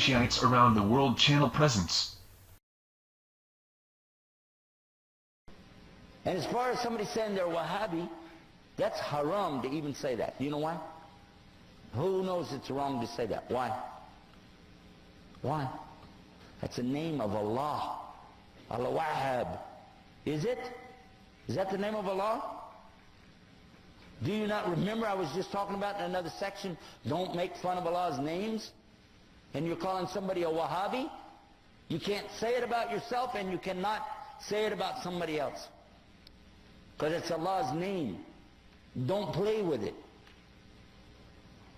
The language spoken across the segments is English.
Shiites around the world channel presence. And as far as somebody saying they're Wahhabi, that's haram to even say that. You know why? Who knows it's wrong to say that? Why? Why? That's the name of Allah. Al-Wahhab. Is it? Is that the name of Allah? Do you not remember I was just talking about in another section, don't make fun of Allah's names? And you're calling somebody a Wahhabi? You can't say it about yourself and you cannot say it about somebody else. Because it's Allah's name. Don't play with it.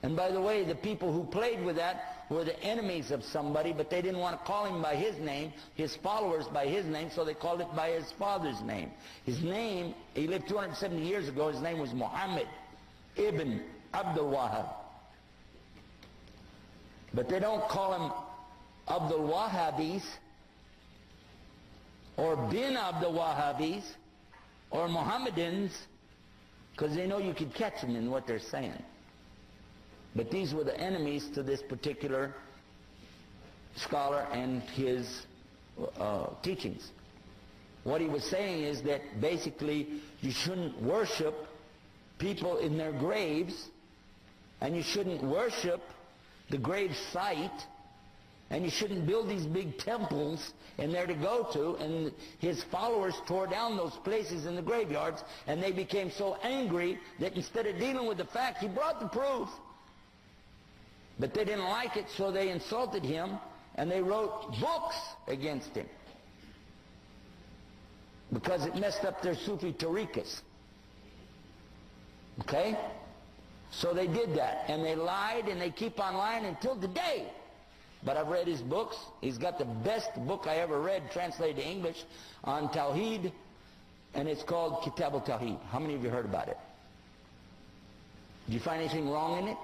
And by the way, the people who played with that were the enemies of somebody, but they didn't want to call him by his name, his followers by his name, so they called it by his father's name. His name, he lived 270 years ago, his name was Muhammad ibn Abdul Wahhab. But they don't call him Abdul Wahhabis, or bin Abdul Wahhabis, or Mohammedans, because they know you could catch them in what they're saying. But these were the enemies to this particular scholar and his teachings. What he was saying is that basically you shouldn't worship people in their graves, and you shouldn't worship the grave site, and you shouldn't build these big temples in there to go to. And his followers tore down those places in the graveyards, and they became so angry that instead of dealing with the fact, he brought the proof. But they didn't like it, so they insulted him, and they wrote books against him. Because it messed up their Sufi tariqas. Okay? So they did that, and they lied, and they keep on lying until today. But I've read his books. He's got the best book I ever read, translated to English, on Tawheed, and it's called Kitab al-Tawheed. How many of you heard about it? Did you find anything wrong in it?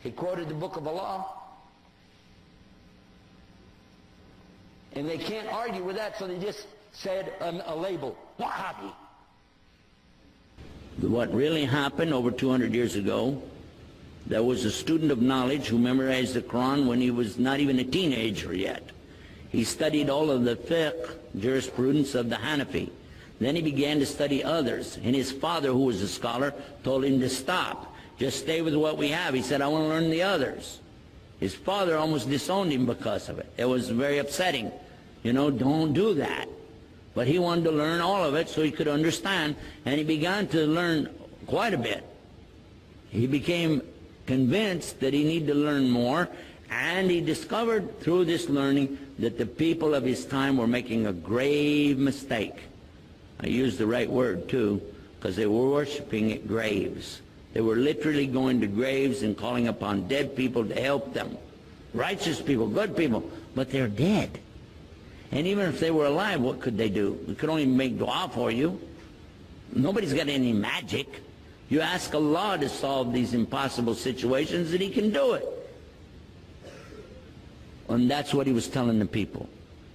He quoted the book of Allah. And they can't argue with that, so they just said a label, Wahhabi. What really happened over 200 years ago, there was a student of knowledge who memorized the Quran when he was not even a teenager yet. He studied all of the fiqh, jurisprudence of the Hanafi. Then he began to study others, and his father, who was a scholar, told him to stop. Just stay with what we have. He said, I want to learn the others. His father almost disowned him because of it. It was very upsetting. You know, don't do that. But he wanted to learn all of it so he could understand, and he began to learn quite a bit. He became convinced that he needed to learn more, and he discovered through this learning that the people of his time were making a grave mistake. I used the right word too, because they were worshiping at graves. They were literally going to graves and calling upon dead people to help them. Righteous people, good people, but they're dead. And even if they were alive, what could they do? We could only make dua for you. Nobody's got any magic. You ask Allah to solve these impossible situations, and He can do it. And that's what he was telling the people.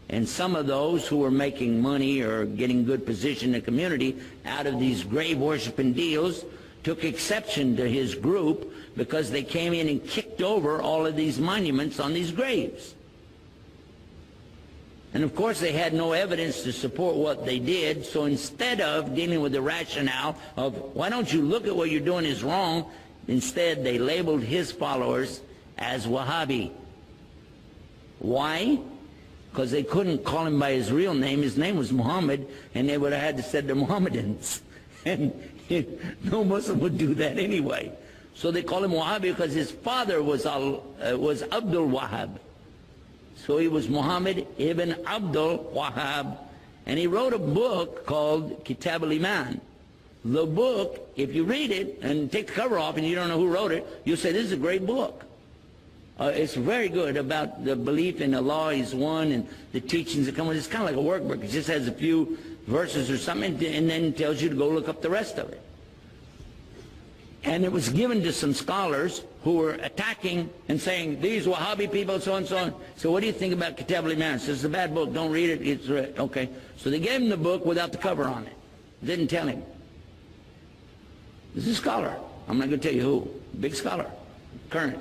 And some of those who were making money or getting good position in the community out of these grave worshiping deals took exception to his group because they came in and kicked over all of these monuments on these graves. And of course they had no evidence to support what they did, so instead of dealing with the rationale of why don't you look at what you're doing is wrong, instead they labeled his followers as Wahhabi. Why? Because they couldn't call him by his real name. His name was Muhammad, and they would have had to say they're Mohammedans. And no Muslim would do that anyway. So they call him Wahhabi because his father was Abdul Wahhab. So he was Muhammad ibn Abdul Wahhab, and he wrote a book called Kitab al-Iman. The book, if you read it and take the cover off and you don't know who wrote it, you'll say, this is a great book. It's very good about the belief in Allah is one and the teachings that come with it. It's kind of like a workbook. It just has a few verses or something and then tells you to go look up the rest of it. And it was given to some scholars who were attacking and saying, these Wahhabi people, so and so on. So what do you think about Kitab al-Iman? It says, it's a bad book, don't read it. It's okay. So they gave him the book without the cover on it. Didn't tell him. This is a scholar. I'm not going to tell you who. Big scholar. Current.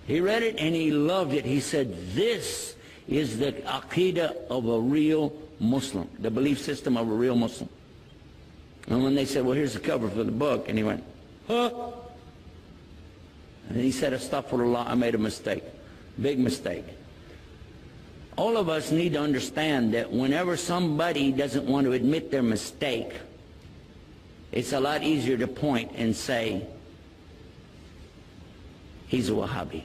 He read it and he loved it. He said, this is the aqidah of a real Muslim, the belief system of a real Muslim. And when they said, well, here's the cover for the book, and he went, huh? And he said, astaghfirullah, I made a mistake, big mistake. All of us need to understand that whenever somebody doesn't want to admit their mistake, it's a lot easier to point and say, he's a Wahhabi.